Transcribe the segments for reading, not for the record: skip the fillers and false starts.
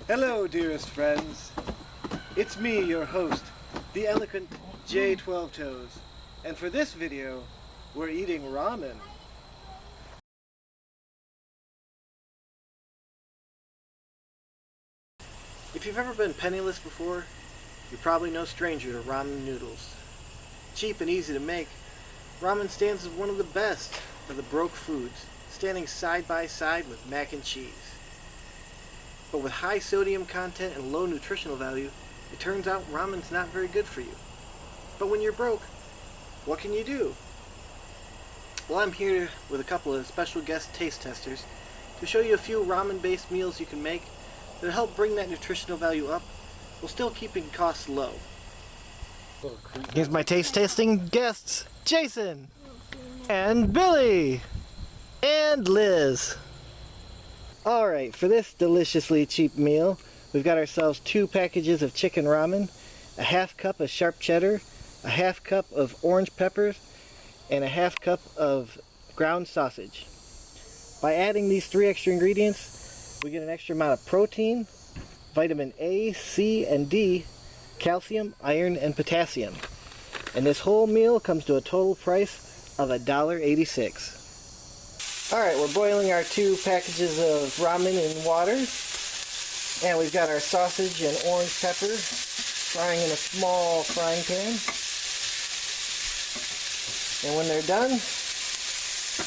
Hello, dearest friends. It's me, your host, the eloquent Jay12toes. And for this video, we're eating ramen. If you've ever been penniless before, you're probably no stranger to ramen noodles. Cheap and easy to make, ramen stands as one of the best of the broke foods, standing side by side with mac and cheese. But with high sodium content and low nutritional value, it turns out ramen's not very good for you. But when you're broke, what can you do? Well, I'm here with a couple of special guest taste testers to show you a few ramen-based meals you can make that help bring that nutritional value up while still keeping costs low. Here's my taste testing guests, Jason, and Billy, and Liz. Alright, for this deliciously cheap meal, we've got ourselves 2 packages of chicken ramen, a half cup of sharp cheddar, a half cup of orange peppers, and a half cup of ground sausage. By adding these 3 extra ingredients, we get an extra amount of protein, vitamin A, C, and D, calcium, iron, and potassium. And this whole meal comes to a total price of $1.86. Alright, we're boiling our 2 packages of ramen in water. And we've got our sausage and orange pepper frying in a small frying pan. And when they're done,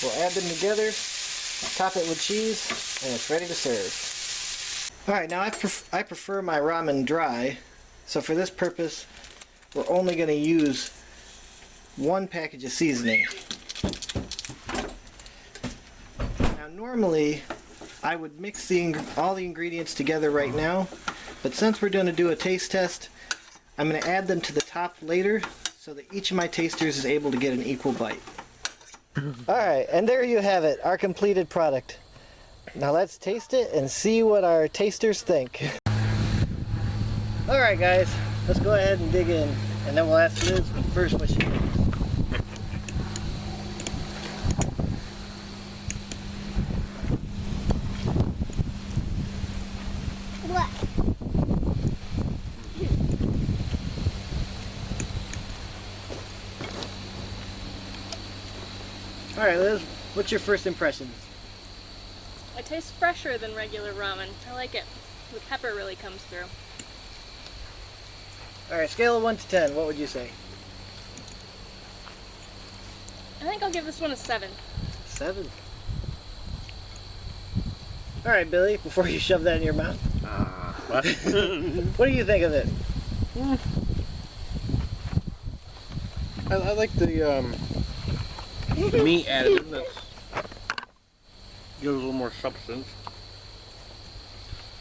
we'll add them together, top it with cheese, and it's ready to serve. Alright, now I prefer my ramen dry, so for this purpose, we're only going to use 1 package of seasoning. Now normally, I would mix all the ingredients together right now, but since we're going to do a taste test, I'm going to add them to the top later so that each of my tasters is able to get an equal bite. Alright, and there you have it, our completed product. Now let's taste it and see what our tasters think. Alright guys, let's go ahead and dig in, and then we'll ask Liz first what she thinks. What? Alright Liz, what's your first impressions? It tastes fresher than regular ramen. I like it. The pepper really comes through. Alright, scale of 1 to 10, what would you say? I think I'll give this one a 7. 7. Alright Billy, before you shove that in your mouth. What? What do you think of it? I like the meat additive that gives a little more substance.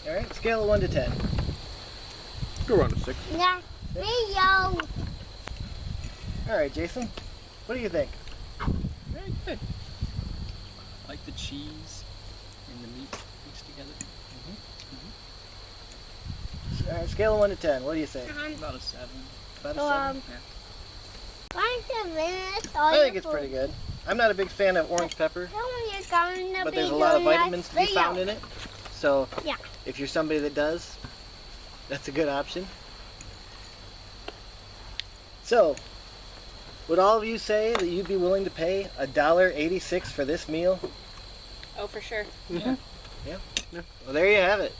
Alright, scale of 1 to 10. Go around a 6. Yeah. Yo. Alright Jason, what do you think? Very good. I like the cheese and the meat mixed together. Alright, scale of 1 to 10, what do you say? About a 7. About a 7? I think it's pretty good. I'm not a big fan of orange pepper, but there's a lot of vitamins to be found in it. So, Yeah. if you're somebody that does, that's a good option. So, would all of you say that you'd be willing to pay $1.86 for this meal? Oh, for sure. Yeah. Well, there you have it.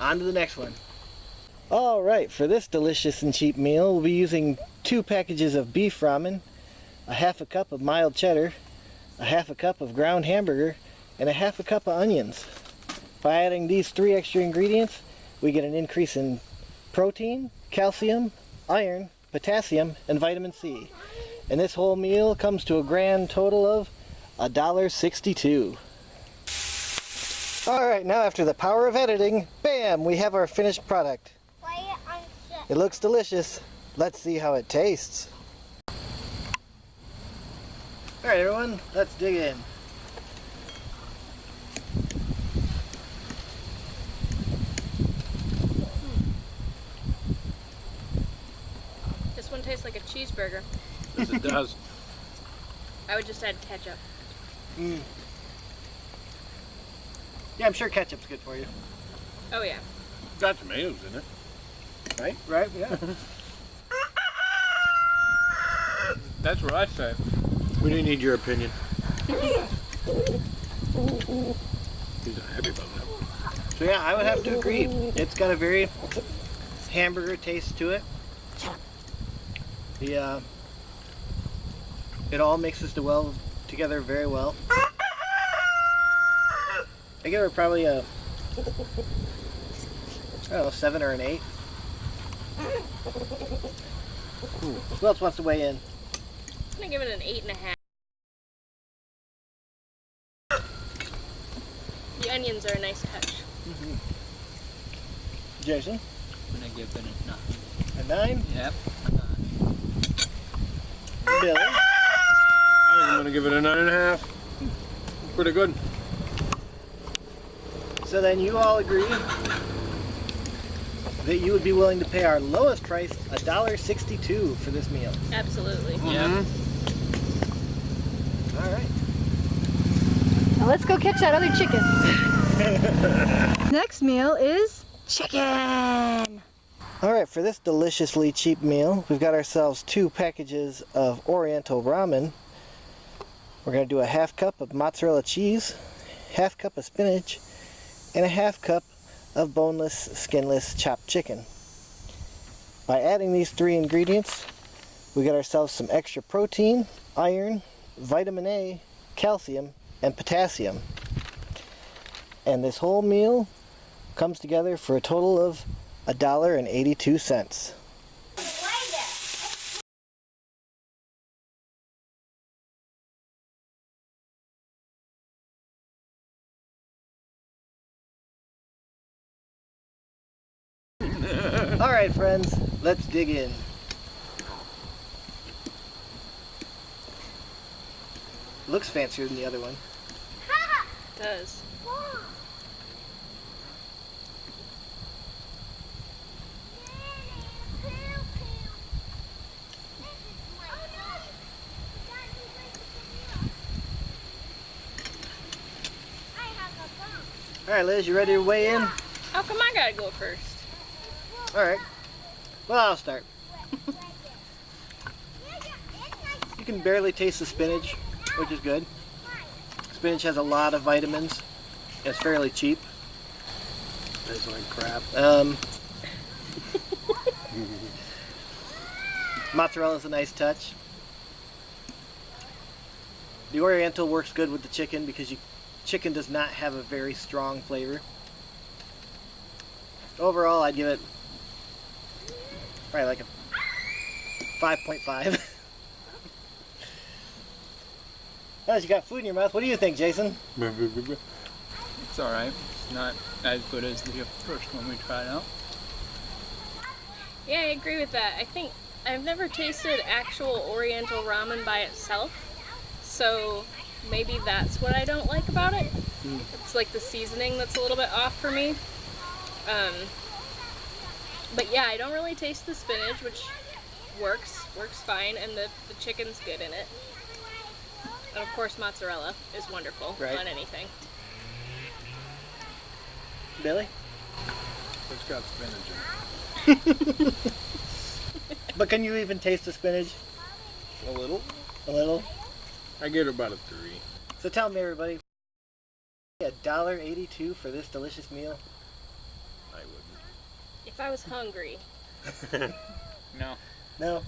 On to the next one. Alright, for this delicious and cheap meal, we'll be using 2 packages of beef ramen, a half a cup of mild cheddar, a half a cup of ground hamburger, and a half a cup of onions. By adding these 3 extra ingredients, we get an increase in protein, calcium, iron, potassium, and vitamin C. And this whole meal comes to a grand total of $1.62. Alright, now after the power of editing, bam, we have our finished product. It looks delicious. Let's see how it tastes. Alright everyone, let's dig in. This one tastes like a cheeseburger. Yes, it does. I would just add ketchup. Yeah, I'm sure ketchup's good for you. Oh yeah. Got tomatoes in it. Right? Right? Yeah. That's what I say. We didn't need your opinion. He's not happy about that. So yeah, I would have to agree. It's got a very hamburger taste to it. The it all mixes together very well. I give it probably a, I don't know, 7 or an 8. Who else wants to weigh in? I'm gonna give it an 8.5. The onions are a nice touch. Jason? I'm gonna give it a 9. A 9? Yep. Billy? I'm gonna give it a 9.5. Pretty good. So then you all agree that you would be willing to pay our lowest price, $1.62 for this meal. Absolutely. Yep. All right. Now let's go catch that other chicken. Next meal is chicken. All right, for this deliciously cheap meal, we've got ourselves 2 packages of Oriental ramen. We're going to do a 1/2 cup of mozzarella cheese, 1/2 cup of spinach, and a 1/2 cup of boneless, skinless chopped chicken. By adding these 3 ingredients, we get ourselves some extra protein, iron, vitamin A, calcium, and potassium. And this whole meal comes together for a total of $1.82. All right, friends, let's dig in. Looks fancier than the other one. It does. All right, Liz, you ready to weigh in? How come I gotta go first? All right. Well, I'll start. You can barely taste the spinach, which is good. Spinach has a lot of vitamins. It's fairly cheap. Tastes like crap. Mozzarella is a nice touch. The Oriental works good with the chicken because chicken does not have a very strong flavor. Overall, I'd give it probably like a 5.5. As you got food in your mouth, what do you think, Jason? It's alright. It's not as good as the first one we tried out. Yeah, I agree with that. I think I've never tasted actual Oriental ramen by itself, so maybe that's what I don't like about it. It's like the seasoning that's a little bit off for me. But yeah, I don't really taste the spinach, which works fine, and the chicken's good in it. And of course, mozzarella is wonderful on anything. Billy? It's got spinach in it. But can you even taste the spinach? A little. A little? I give it about a 3. So tell me, everybody, $1.82 for this delicious meal? I wouldn't. If I was hungry. No. No?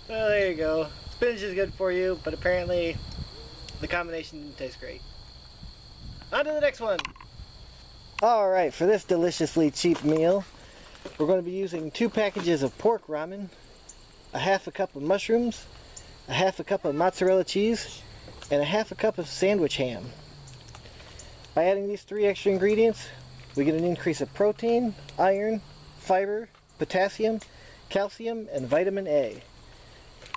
Well, there you go. Spinach is good for you, but apparently the combination didn't taste great. On to the next one. Alright, for this deliciously cheap meal, we're going to be using 2 packages of pork ramen, a 1/2 cup of mushrooms, a 1/2 cup of mozzarella cheese, and a 1/2 cup of sandwich ham. By adding these 3 extra ingredients, we get an increase of protein, iron, fiber, potassium, calcium, and vitamin A.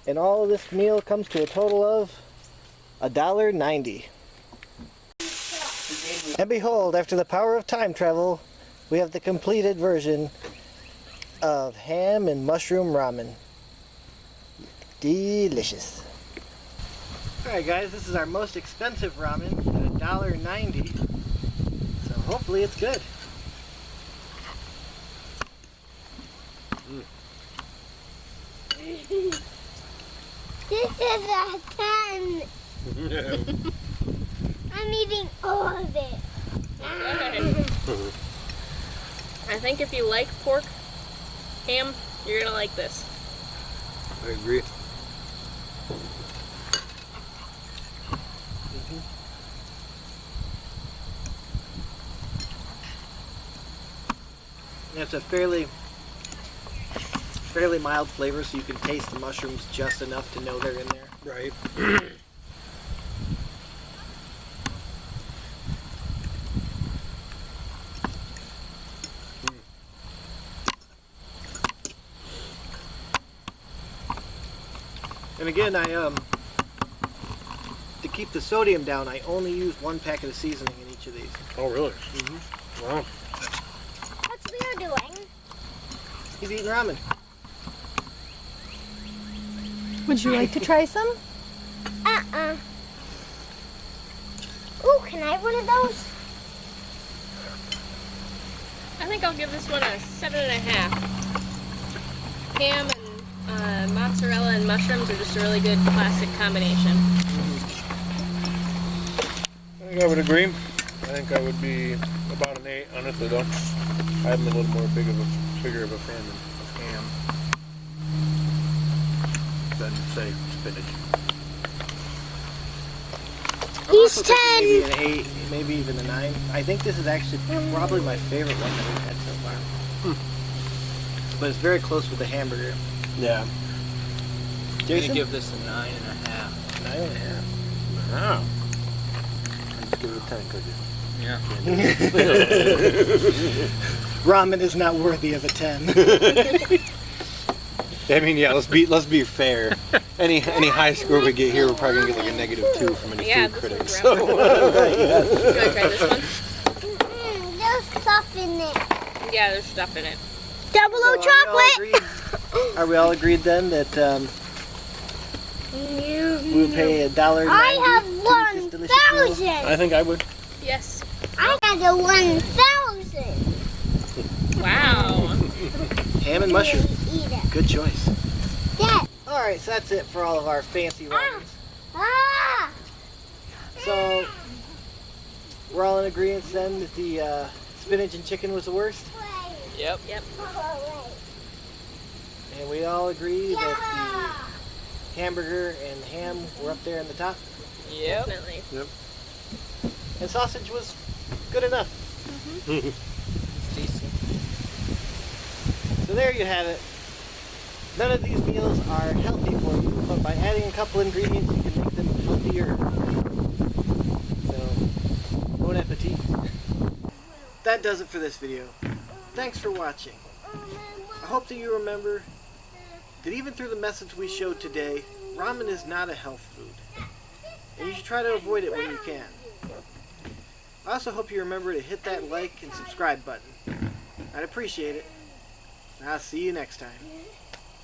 And all of this meal comes to a total of $1.90. And behold, after the power of time travel, we have the completed version of ham and mushroom ramen. Delicious. Alright guys, this is our most expensive ramen at $1.90. So hopefully it's good. This is a 10. I'm eating all of it. I think if you like pork ham, you're gonna like this. I agree. It's a fairly mild flavor, so you can taste the mushrooms just enough to know they're in there. Right. And again, to keep the sodium down, I only use 1 packet of seasoning in each of these. Oh, really? Wow. What's Leo doing? He's eating ramen. Would you like to try some? Ooh, can I have one of those? I think I'll give this one a 7.5. Ham and mozzarella and mushrooms are just a really good classic combination. I think I would agree. I think I would be about an 8, honestly, though. I'm a little more bigger of a fan of ham than, say, spinach. He's Also thinking 10. maybe an 8, maybe even a 9. I think this is actually probably my favorite one that we've had so far. But it's very close with the hamburger. Yeah. I'm Jason? gonna give this a 9.5. 9.5. Wow. Let's give it a 10, could you? Yeah. Ramen is not worthy of a 10. I mean, yeah. Let's be fair. Any high score we get here, we're probably gonna get like a -2 from any Yeah, food this critics. one's So. You want to try this one? There's stuff in it. Yeah, there's stuff in it. Double O chocolate. Are we all agreed then that we would pay $1.90? I have to eat this delicious meal? 1,000. I think I would. Yes. I had a 1,000. Wow. Ham and mushroom. Eat it. Good choice. Dad. Alright, so that's it for all of our fancy ramens. Ah. So, we're all in agreement then that the spinach and chicken was the worst? Yep. Yep. And we all agree that the hamburger and ham were up there in the top? Yep. Definitely. And sausage was good enough. Decent. So there you have it. None of these meals are healthy for you, but by adding a couple ingredients, you can make them healthier. So, bon appetit. That does it for this video. Thanks for watching. I hope that you remember that even through the message we showed today, ramen is not a health food. And you should try to avoid it when you can. I also hope you remember to hit that like and subscribe button. I'd appreciate it. I'll see you next time.